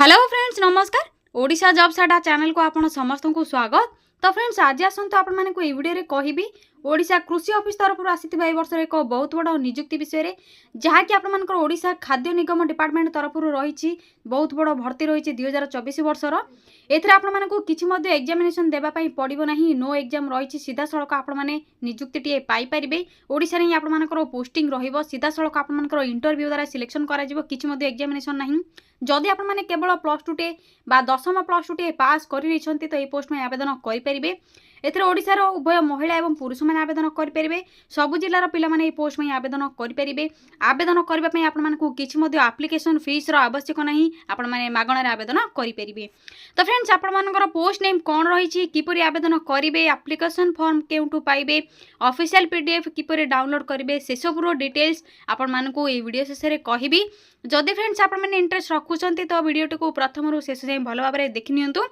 Hello friends नमस्कार। Odisha job साडा channel को आपण समस्त को स्वागत। तो फ्रेंड्स आज आसतु आपण माने को ए वीडियो रे कहिबी ओडिशा कृषि ऑफिस तरफ आसीथिबा ए वर्ष एक बहुत बड़ नियुक्ति विषय रे जहा कि आपण मानकर ओडिशा खाद्य निगम डिपार्टमेंट तरफ रही बहुत बड़ भर्ती रही 2024 वर्षर एथरे आपण माने को किछि मध्ये एग्जामिनेशन देबा पई पड़िबो नाही। नो एग्जाम रही सीधा सड़क आपण माने नियुक्ति टी पाई परिबे। ओडिशा रे आपण मानकर पोस्टिंग रहिबो सीधा सड़क आपण मानकर इंटरव्यू द्वारा सिलेक्शन करा जिवो किछि मध्ये एग्जामिनेशन नाही। जदि आपण माने केवल +2 टे बा 10मा +2 टे पास करि रहिसंती तो ए पोस्ट में आवेदन करि परिबे। एथरे ओडिसा रो उभय महिला एवं पुरुष माने आवेदन करि परिबे। सब जिल्लार पिला माने ए पोस्ट में आवेदन करि परिबे। आवेदन करबा पई आपण मानकू किछि मध्ये एप्लिकेशन फीस रो आवश्यक नाही। आपण माने मागणा रे आवेदन करि परिबे। तो फ्रेंड्स आपण मानकर पोस्ट नेम कोन रहिछि किपरि आवेदन करिवे एप्लिकेशन फॉर्म केउटु पाइबे ऑफिशियल पीडीएफ किपरि डाउनलोड करिवे से सब रो डिटेल्स आपण मानकू ए वीडियो शेष रे कहिबी। जदि फ्रेंड्स आपण माने इंटरेस्ट रखुचंती तो वीडियो को प्रथम रु शेष जाय भलो भाबरे देखि नियंतु।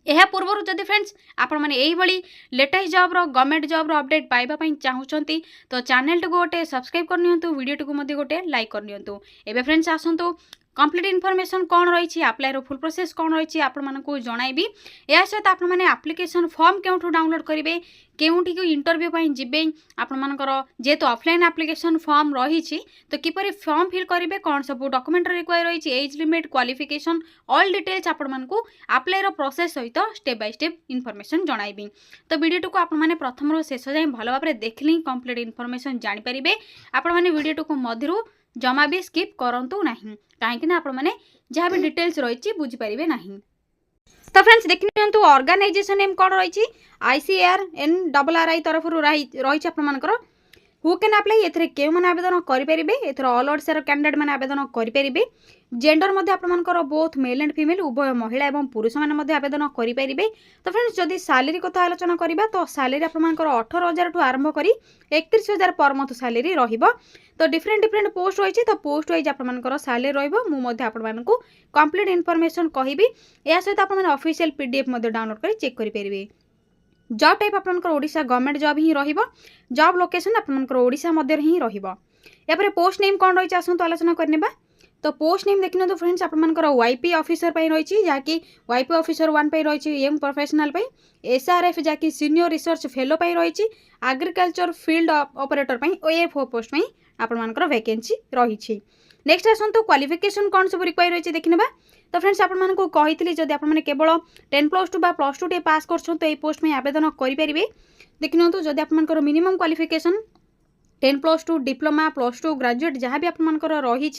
यह पूर्व जदि फ्रेंड्स आपण माने एही भली लेटेस्ट जॉब रो गवर्नमेंट जॉब रो अपडेट पाइबा पई चाहूचंती तो चैनल को गोटे सब्सक्राइब कर नियंतु। वीडियो को मध्ये गोटे लाइक कर नियंतु। एबे फ्रेंड्स आसंतु कंप्लीट इनफॉरमेशन कौन रही अप्लाई रो फुल प्रोसेस कौन रही आपण मानकू जणाइबी। या सहित आपण माने एप्लिकेशन फॉर्म केउठु डाउनलोड करिवे केउठी को इंटरव्यू पई जिबे आपण मानकर जेतो ऑफलाइन एप्लिकेशन फॉर्म रही तो किपरि फॉर्म फिल करिवे कौन सब डॉक्यूमेंट रिक्वायर रही age limit qualification all details आपण मानकू अप्लाई रो प्रोसेस सहित स्टेप बाय स्टेप इनफॉरमेशन जणाइबी। तो वीडियो को आपण माने प्रथम रो शेष जाय भलो भाबरे देखली कंप्लीट इनफॉरमेशन जानि परिबे। आपण माने वीडियो को मध्यरु जमा भी स्किप करंतु नहीं कहीं आपण माने जहाँ भी डिटेल्स रही बुझी पारे ना। तो फ्रेंड्स देख नियंतु ऑर्गेनाइजेशन नेम कौन रही ICAR तरफ रही आपंकर हु कैन अप्लाई एथरे के माने आवेदन करें एथर ऑल ओडिशा कैंडिडेट मैंने आवेदन करें। जेंडर मध्य आपंकर बोथ मेल एंड फीमेल उभय महिला और पुरुष मैंने आवेदन करें। तो फ्रेंड्स जदि सैलरी कथा आलोचना करबा तो सैलरी आपंकर 18,000 ठू आरंभ करी 31,000 पर मंथ सैलरी रहिबो। तो डिफरेंट पोस्ट रही तो पोस्ट वाइज आपंकर सैलरी रहिबो। मु मध्ये आपनमानकू कंप्लीट इनफॉरमेशन कहबी। या सहित आपन ऑफिशियल पीडीएफ मध्ये डाउनलोड कर चेक करि परिबे। जॉब टाइप आपनकर ओडिशा गवर्नमेंट जॉब ही रहिबो। जॉब लोकेशन आपनकर ओडिशा मध्ये ही रहिबो। या पर पोस्ट नेम कोन रही आसंतु आलोचना करनेबा। तो पोस्ट नेम देखिन तो फ्रेंड्स आपनकर वाईपी ऑफिसर पई रही जाकि वाईपी ऑफिसर 1 पई रही यंग प्रोफेशनल पई एसआरएफ जाकि सीनियर रिसर्च फेलो पई रही एग्रीकल्चर फील्ड ऑपरेटर पई ओएफओ पोस्ट पई आपनकर वैकेंसी रही। नेक्स्ट आसंतु क्वालिफिकेशन कौन सब रिक्वायर रही देखिनेबा। तो फ्रेंड्स आपण मानकू कहितली जदि आपण माने केवल 10+2 बा +2 टे पास करछन तो ए पोस्ट में आवेदन करि परिबे। देखिनंतु जदि आपण मानकर मिनिमम क्वालिफिकेशन 10+2 डिप्लोमा +2 ग्रेजुएट जहाँ भी आपंकर रही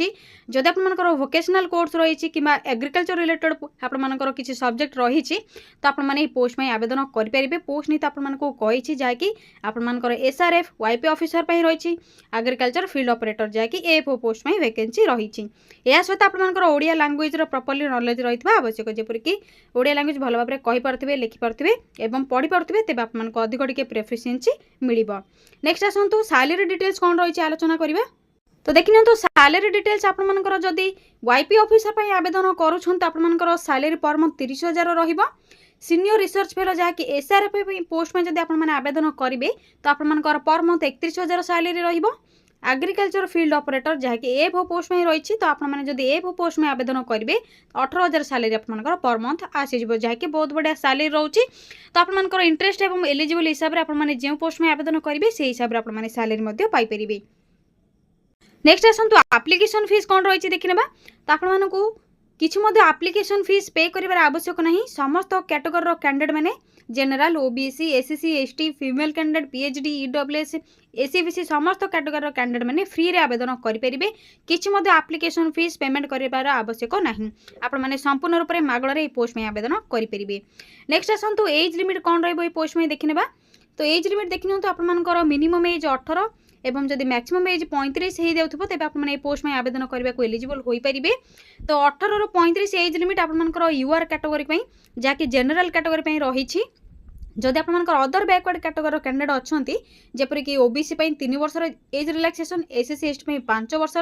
जदि आपंकर वोकेशनल कोर्स रही कि एग्रीकल्चर रिलेटेड आपंकर किसी सब्जेक्ट रही तो आपने पोस्ट में आवेदन करेंगे। पोस्ट नहीं तो आपको कही जहाँकि आपंकर एसआरएफ वाईपी ऑफिसर पर रही एग्रीकल्चर फील्ड ऑपरेटर जहाँकि एएफओ पोस्ट में वैकेंसी रही। या सहित आपंकर ओडिया लैंग्वेज प्रॉपर्ली नॉलेज रही आवश्यक जेपरिक ओडिया लैंग्वेज भल भाव कहि पारुथिबे लिखि पारुथिबे एवं पढ़ी पारुथिबे तेबे आपनको अधिक टिके प्रेफिशिएंसी मिलिबो। नेक्स्ट आसंतु सैलरी डिटेल्स कौन रही आलोचना करिबा। तो देखिन तो सैलरी डिटेल्स आपनकर जदि वाईपी ऑफिसर पई आवेदन करूछन तो आपनकर सैलरी पर मंथ 30,000 रहिबो। सीनियर रिसर्च फेलो जहाँकि एसआरएफ पोस्ट में जदि आपण माने आवेदन करिवे तो आपनकर पर मंथ 31,000 सैलरी रहिबो। एग्रीकल्चर फील्ड ऑपरेटर जहाँकि एएफओ पोस्ट में रही तो आपने जदि एएफओ पोस्ट में आवेदन करेंगे 18,000 सैलरी आपनकर पर मंथ आसीजिवो जहाँकि बहुत बढ़िया सैलरी रोचे। तो आपनकर इंटरेस्ट एवं एलिजिबल हिसाब से आपने जो पोस्ट में आवेदन करेंगे से हिसाब से आपने सैलरी पाई परिबे। नेक्स्ट आसंतु एप्लिकेशन फीस कौन रही देखिनेबा। तो आपको किछि मध्ये एप्लिकेशन फीस पे करिवार आवश्यक नहीं। समस्त कैटेगरी रो कैंडिडेट माने general OBC SC ST female candidate PhD EWS ACBC समस्त कैटेगरी रो कैंडिडेट माने फ्री रे आवेदन करि परिबे। किछि मध्ये एप्लिकेशन फीस पेमेंट करिवार आवश्यक नहीं। आपण माने संपूर्ण रूप रे मागणा रे पोस्ट में आवेदन करि परिबे। नेक्स्ट आसंतु एज लिमिट कौन रहइबो ए पोस्ट में देखिनेबा। तो एज लिमिट देखिनु तो आपण मानकर मिनिमम एज 18 एवं जदि मैक्सिमम एज 35 हो जाउथबो तेबे आपण माने पोस्ट में आवेदन करबा को एलिजिबल होई परिबे। तो 18 रो 35 एज लिमिट आपण मानकर यूआर कैटेगरी पई जाकि जनरल कैटेगरी पई रही छी। जदि आपण मानकर अदर बैकवर्ड कैटेगरी कैंडिडेट अछंती जेपरिक ओबीसी पई 3 वर्ष एज रिलैक्सेशन एससी एसटी पई 5 वर्ष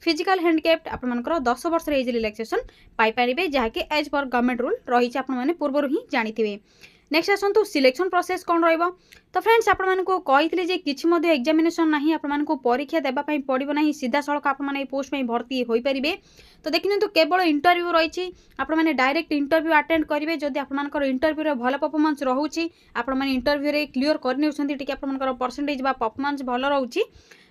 फिजिकल हैंडिकैप्ड आपण मानकर 10 वर्ष एज रिलैक्सेशन पाई परिबे जहाँकि एज पर गवर्नमेंट रूल रही आपण माने पूर्व ही जानिथिबे। नेक्स्ट आसतु सिलेक्शन प्रोसेस कौन रहिबो। तो फ्रेंड्स आपको कही जे किसी एग्जामिनेशन ना आपको परीक्षा देवाई पड़ो ना सीधा सड़क आपने पोस्ट में भर्ती हो पारे। तो देखिए केवल इंटरव्यू रही आपने डायरेक्ट इंटरव्यू अटेंड करेंगे जदि आपर इंटरव्यू भल परफॉर्मेंस रोचे आपने इंटरव्यू क्लीयर कर परसेंटेज परफॉर्मेंस भल रोचे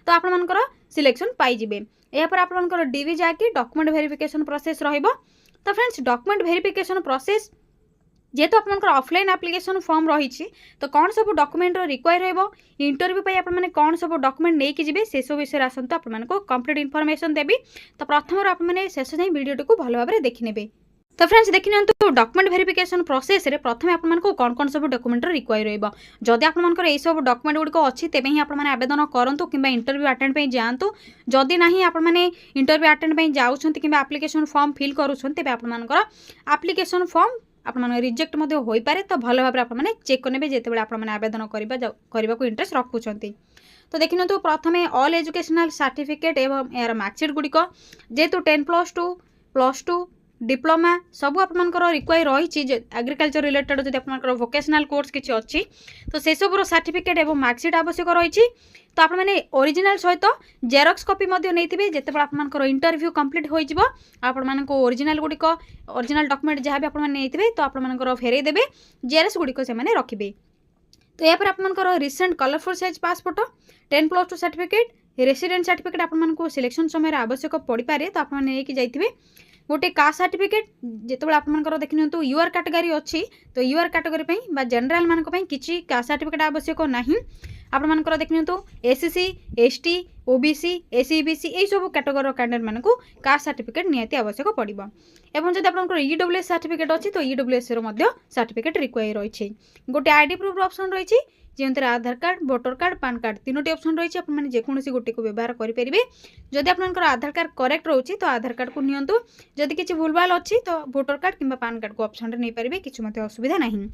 तो आपर सिलेक्शन पाइबे। यापर आपर डीवी जाकि डॉक्यूमेंट वेरिफिकेशन प्रोसेस रहिबो। तो फ्रेंड्स डॉक्यूमेंट वेरिफिकेशन प्रोसेस जेहेतु आपंकर ऑफलाइन एप्लिकेशन फॉर्म रही तो कौन सब डॉक्यूमेंट रिक्वायर रहिबो इंटरव्यू पे आपने कौन सब डॉक्यूमेंट लेके जिबे से सब विषय आसतु आपको कंप्लीट इनफॉरमेशन देबी। तो प्रथम आपने शेष जाए वीडियो को भल भाव देखने। तो फ्रेंड्स देखि नियंतु डॉक्यूमेंट वेरिफिकेशन प्रोसेस रे प्रथम आपको कौन कौन सब डॉक्यूमेंट रिक्वायर रहिबो। जदि आपनकर एई सब डॉक्यूमेंट गुड़िक अच्छी तेबे ही आपने आवेदन करंतु किंबा इंटरव्यू अटेंड पे जांतु। जदि नाही आपने इंटरव्यू अटेंड पे जाउछंती किंबा एप्लिकेशन फॉर्म फिल करूछंती तेबे आपनकर एप्लिकेशन फॉर्म आपने रिजेक्ट हो पारे। तो भल भाव आपने चेक करने जिते आपने आवेदन करने को इंटरेस्ट रखुंट। तो देखिए तो प्रथम ऑल एजुकेशनल सर्टिफिकेट एवं यार मार्कशीट गुड़िक जेहेतु 10+2 +2 डिप्लोमा सबू आपंकर रिक्वायर रही एग्रीकल्चर रिलेटेड जब आप वोकेशनल कोर्स किसी अच्छी तो से सबूर सर्टिफिकेट एवं मार्कशीट आवश्यक रही। तो आपने ओरिजिनल सहित जेरक्स कॉपी नहीं जिते आपंकर इंटरव्यू कंप्लीट हो ओरिजिनल गुड़िक ओरिजिनल डॉक्यूमेंट जहाँ भी आपने तो आपंकर फेरई देवे जेरक्स गुड़िक से रखिए। तो यापर आपंकर recent colourful size passport 10+2 certificate resident certificate आपको सिलेक्शन समय आवश्यक पड़ पारे। तो आपने लेकिन जाइए गोटे कास्ट सर्टिफिकेट जिते आपंकर देखि नियंतु यूआर कैटेगरी अच्छी तो यूआर कैटेगरी जनरल मान किसी कास्ट सर्टिफिकेट आवश्यक नहीं। आपंकर देखि नियंतु एससी एसटी ओबीसी एसईबीसी यही सब कैटेगरी कैंडिडेट मान को कास्ट सर्टिफिकेट निहाती आवश्यक पड़ो। एवं जब आपंकर ईडब्ल्यूएस सर्टिफिकेट अच्छी तो ईडब्ल्यूएस सर्टिफिकेट रिक्वायर रही। गोटे आईडी प्रूफ ऑप्शन रही जो Aadhaar card voter card PAN card तीनोटी ऑप्शन रही है जेकोसी गोटे को व्यवहार करेंगे। जदि आपंकर आधार कार्ड करेक्ट रोचे तो आधार कार्ड को नियंतु जदि किसी भूलभाल अच्छी तो वोटर कार्ड किंबा पान कार्ड को ऑप्शन नहीं पारे किसी असुविधा नहीं।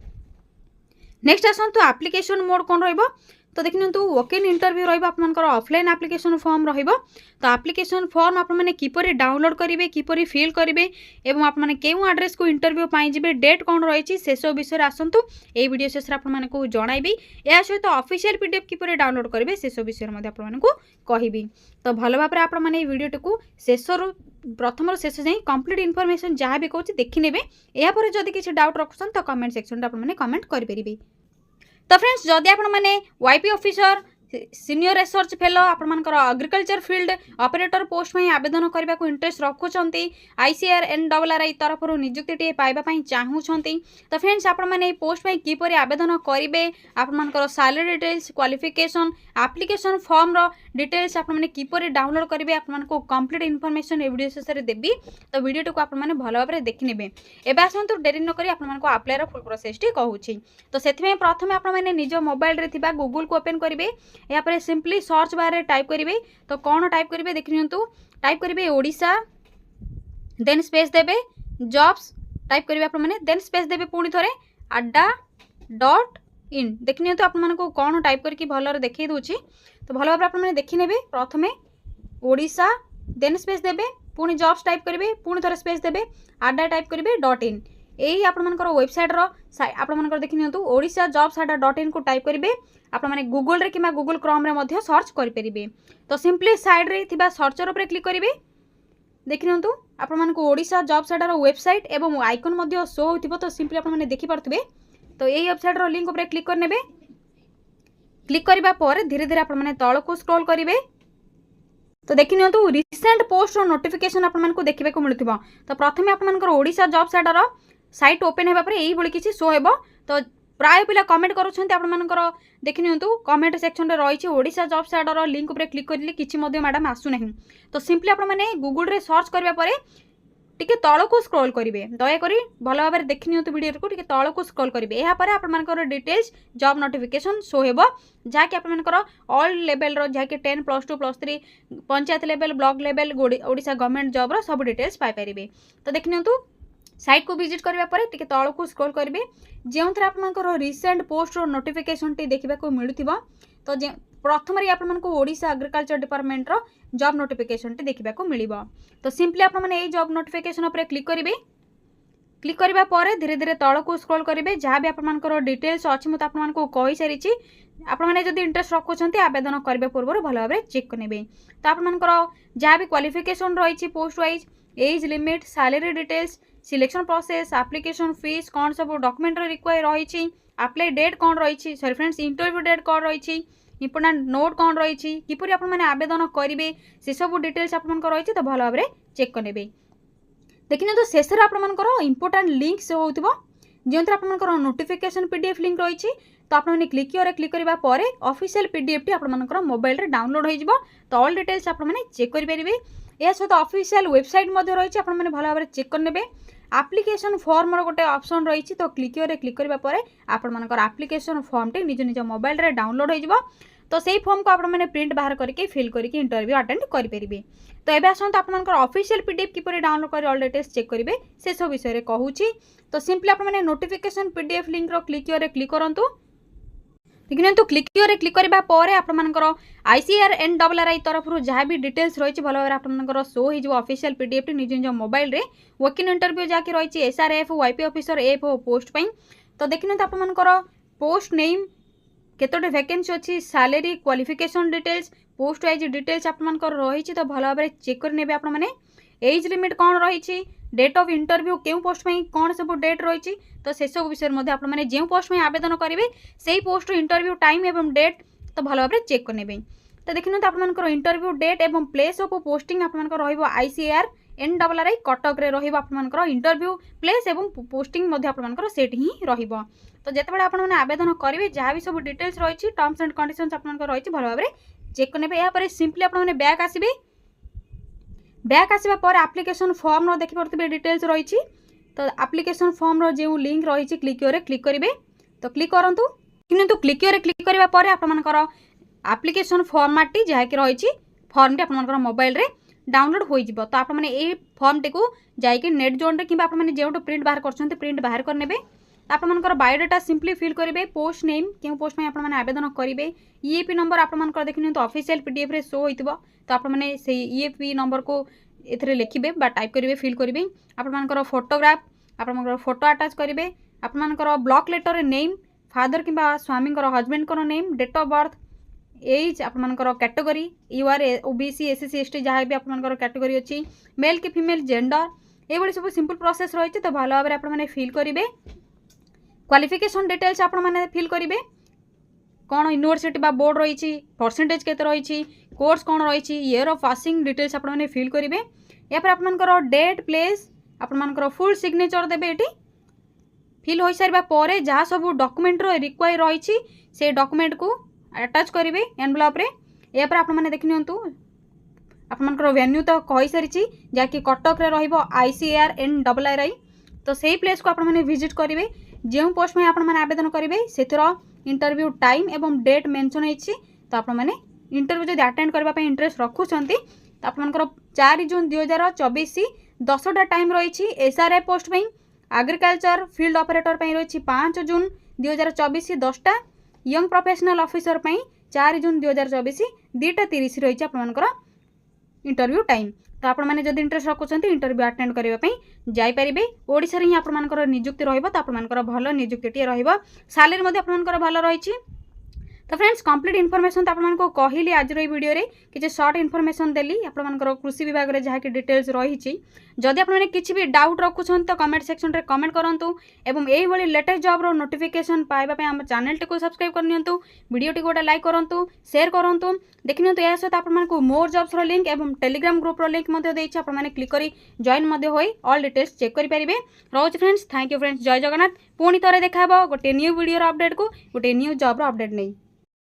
नेक्स्ट आसतु एप्लिकेशन मोड कौन रहिबो। तो देखि नियंतु वॉक इन इंटरव्यू रहिबो आपनकर ऑफलाइन एप्लिकेशन फॉर्म रहिबो। तो एप्लिकेशन फॉर्म आपने किपरि डाउनलोड करेंगे किपरि फिल करेंगे एवं आपने केउ एड्रेस को इंटरव्यू पाई जिबे डेट कौन रही से सब विषय आसतु ए वीडियो शेष आपको जनइबी। या सहित ऑफिशियल पीडीएफ किपरि डाउनलोड करेंगे से सब विषय आपको कहबी। तो भल भाव आपने वीडियो को शेष प्रथम शेष जाए कंप्लीट इनफॉरमेशन जहाँ भी कहूँ देखी ने। यापर जदि किसी डाउट रखुन तो कमेंट सेक्शन आपने कमेंट करेंगे। तो फ्रेंड्स जदि आपने YP officer senior research fellow आपनकर एग्रीकल्चर फील्ड ऑपरेटर पोस्ट में आवेदन करने को इंटरेस्ट रखुंट ICAR/NRRI तरफ निजुक्ति पाइबा चाहूँगी। तो फ्रेंड्स आपने पोस्ट में किपरि आवेदन करेंगे आपनकर salary details qualification application form details आपने किपरि डाउनलोड करेंगे आपको कंप्लीट इनफॉरमेशन ए वीडियो शेष में देवी। तो वीडियो को आपने भल भाव देखने एवं आसतु डेरी नक आपको अप्लाई फुल प्रोसेस टी कहूँ। तो से प्रथम आपने निज मोबाइल गूगल को ओपन करेंगे यापर सिंपली सर्च बार टाइप करेंगे। तो कौन टाइप करेंगे देखि नियंतु टाइप करेंगे ओडिशा देन स्पेस देवे जॉब्स टाइप करेंगे आपने देन स्पेस देवे पुणी थे adda.in देखि नियंतु आपको कौन टाइप करके भल देखई दूची। तो भल भाव आपने देखि ने प्रथमे ओडिशा देन स्पेस देवे पुणी जॉब्स टाइप करेंगे पुणी थे स्पेस देवे adda टाइप करेंगे .in यही आपंकर वेबसाइट आपंकर देखि नियंतु ओडिशा जॉब्स adda.in को टाइप करेंगे आपने गूगल रे किंबा गूगल क्रोम रे सर्च करेंगे। तो सिंपली साइड रे थिबा सर्चर उपर क्लिक करेंगे देखि नियंतु आपको ओडिशा जॉब्स एडार वेबसाइट एवं आइकन शो होथिबो। तो सिंपली आपने देखि पारथुबे। तो यही वेबसाइट रो लिंक उपर क्लिक करनेबे क्लिक करबा पर धीरे धीरे आपने तल को स्क्रॉल करेंगे। तो देखि नियंतु रिसेंट पोस्ट रो नोटिफिकेशन आपको देखा को मिलुथिबो। तो प्रथमे आपनकर ओडिशा जॉब्स एडार साइट ओपन होगा पर यही किसी शो हेबो। तो प्राय पिला कमेंट करूँकर देखि नियंतु कमेंट सेक्शन में रही ओडिशा जॉब्स एडार लिंक उपर क्लिक करेंगे किसी मैडम आसुना। तो सिंपली आपने गूगल रे सर्च करबा परे टिके तल को स्क्रॉल करेंगे दयाकोरी भल भाव देखि नियंतु वीडियो को टिके तल को स्क्रॉल करेंगे। यापर आपनकर डिटेल्स जॉब नोटिफिकेशन शो हेबो जहाँकि आपनकर ऑल लेवल रो जहाँकि 10+2 +3 panchayat level block level Odisha government job रो सब डिटेल्स पाई पारिबे। तो देखि नियंतु साइट को विजिट करबा परे टिके तल को स्क्रॉल करेंगे जो आपनकर रिसेंट पोस्ट रो नोटिफिकेशन टी देखा को मिलुथिबो। तो प्रथम आपको ओडिशा एग्रीकल्चर डिपार्टमेंट रो जॉब नोटिफिकेशन टी देखा को मिलिबो। तो सिंपली आपने यही जॉब नोटिफिकेशन उपर क्लिक करेंगे क्लिक करबा परे धीरे धीरे तळकू स्क्रॉल करेंगे जहाँ भी आपंकर डिटेल्स अच्छी मुझे आपको कही सारी आपने जब इंटरेस्ट रखुंट आवेदन करने पूर्व भल भाव चेक करेंगे। तो आपंकर जहाँ भी क्वालिफिकेशन रही post wise age limit salary details selection process application fees कौन सब डॉक्यूमेंट रिक्वायर रही अप्लाई डेट कौन रही सॉरी फ्रेंड्स इंटरव्यू डेट कौन रही इंपोर्टाट नोट कौन रही किपरि आपने आवेदन करेंगे से सब डिटेल्स आपंकर रही तो भल भाव चेक करेंगे। देखिए तो शेष आपर इंपोर्टाट लिंक से होगा जो आपर नोटिफिकेशन पीडीएफ लिंक रही तो आपने क्लिक करने पर ऑफिशियल पीडीएफ टी आपर मोबाइल रे डाउनलोड हो तो ऑल डिटेल्स आपने चेक करेंगे। यह सहित ऑफिशियल वेबसाइट रही आपने भल भाव चेक करने एप्लिकेशन फॉर्म गोटे ऑप्शन रही तो क्लिक करने पर आपर एप्लिकेशन फॉर्म टी निज निज मोबाइल रे डाउनलोड हो तो सही फॉर्म को आपने प्रिंट बाहर करके फिल करके इंटरव्यू अटेंड करेंगे। तो ये आसत आप ऑफिशियल पीडीएफ किपर डाउनलोड कर ऑल डिटेल्स चेक करेंगे से सब विषय में कहूँ। तो सिंपली आपने नोटिफिकेशन पीडीएफ लिंक क्लिक करूँ देखिए तो क्लिक करने पर आपर ICAR तरफ जहाँ भी डिटेल्स रही भल भाव आपर शो हो ऑफिशियल पीडीएफ टी निज निज मोबाइल रे वर्किंग इंटरव्यू जहाँकि रही SRF YP officer AFO post पाई। तो देखिए तो आपर पोस्ट नेम केतोटे वैकेंसी अच्छी salary qualification details post wise details आपर रही तो भल भाव चेक करने आपने एज लिमिट कौन रही डेट ऑफ इंटरव्यू क्यों पोस्ट में कौन सब डेट रही तो से सब विषय में आपने जो पोस्ट में आवेदन करेंगे से पोस्ट इंटरव्यू टाइम एवं डेट तो भल भाव चेक करेंगे। तो देखिए तो आपर इंटरव्यू डेट एवं प्लेस ऑफ पोस्टिंग आपर ICAR NRI कटक रे रही आपर इंटरव्यू प्लेस एवं पोस्टिंग आपर सेट ही रही। तो जितेबाला आपने आवेदन करेंगे जहाँ भी सब डिटेल्स रही टर्म्स एंड कंडीशंस आपर रही भल भाव चेक करेंगे। यहाँ सिंपली आपने बैक आसबे बैक आसवा पर एप्लिकेशन फॉर्म देखिए डिटेल्स रही तो एप्लिकेशन फॉर्म जो लिंक रही क्लिक करेंगे तो क्लिक करूँ किंतु क्लिक करने पर आपर एप्लिकेशन फॉर्मेट जहाँकि रही फॉर्म टी आपर मोबाइल रे डाउनलोड हो तो आपने ये फॉर्म टी को जाकि नेट जोन रे कि आपने जो प्रिंट बाहर कर प्रिंट बाहर करने आपर बायोडाटा सिंपली फिल करेंगे पोस्ट नेम क्यों पोस्ट में आपने आवेदन करेंगे EAP नंबर आपर देखिए तो ऑफिशियल पीडीएफ रे शो हो तो आपने से EAP नंबर को एथरे लिखिबे बा टाइप करेंगे फिल करेंगे आपर फोटोग्राफ आपर फोटो अटैच करेंगे आपर ब्लॉक लेटर नेम फादर कि स्वामी husband name date of birth age आपर category UR OBC SC ST जहाँ भी आपर कैटेगरी अच्छी मेल कि फीमेल जेंडर ये सब सिंपल प्रोसेस रही तो भल भाव आपने फिल करेंगे। क्वालिफिकेशन डिटेल्स आपने फिल करेंगे कौन यूनिवर्सिटी बा बोर्ड रही परसेंटेज केते रही कोर्स कौन रही ईयर ऑफ पासिंग डिटेल्स आपने फिल करेंगे। या फिर आपर डेट प्लेस आपर फुल सिग्नेचर देवे ये फिल हो सारा पर जहाँ सब डॉक्यूमेंट रिक्वायर रही से डॉक्यूमेंट को अटैच करेंगे एनवेलप रे। या फिर आपने देखि नियंतु आपर वेन्यू तो कही सारी जहाँकि कटक रे रहिबो ICAR NRI तो सही प्लेस को आपने विजिट करेंगे जो पोस्ट में आपने आवेदन करेंगे से इंटरव्यू टाइम एवं डेट मेंशन होती तो आपने इंटरव्यू जब अटेंड करने इंटरेस्ट रखुंट तो आपर 4 जून 2024 10टा टाइम रही SRF पोस्ट में एग्रीकल्चर फील्ड ऑपरेटर रही 5 जून 2024 10टा यंग प्रोफेशनल ऑफिसर 4 जून 2024 2:30 रही आपर इंटरव्यू टाइम। तो आपने जब इंटरेस्ट रखुंट इंटरव्यू अटेंड करने जापारे ओडिशा रे ही आपर नियुक्ति रही तो आपर भल नियुक्ति रही सैलरी आपर भल रही। तो फ्रेंड्स कंप्लीट इनफॉरमेशन तो आपको कहली आज वीडियो रे किसी शॉर्ट इनफॉरमेशन देली आपर कृषि विभाग रे जहाँ की डिटेल्स रही जदि आपने किसी भी डाउट रखुंट तो कमेंट सेक्शन रे कमेंट करूँ एवं यही भाई लेटेस्ट जॉब रो नोटिफिकेशन पाइबा आम चैनल टी को सब्सक्राइब करनी वीडियो टी गोटे लाइक करूँ शेयर करूँ देखिए तो यह सहित आपको मोर जॉब्स रो लिंक एवं टेलीग्राम ग्रुप रो लिंक आपने क्लिक कर जॉइन होई ऑल डिटेल्स चेक करेंगे। रोज फ्रेंड्स थैंक यू फ्रेंड्स जय जगन्नाथ पुणी थे देखा गोटे न्यू वीडियो अपडेट को गोटे न्यू जॉब रो अपडेट नहीं।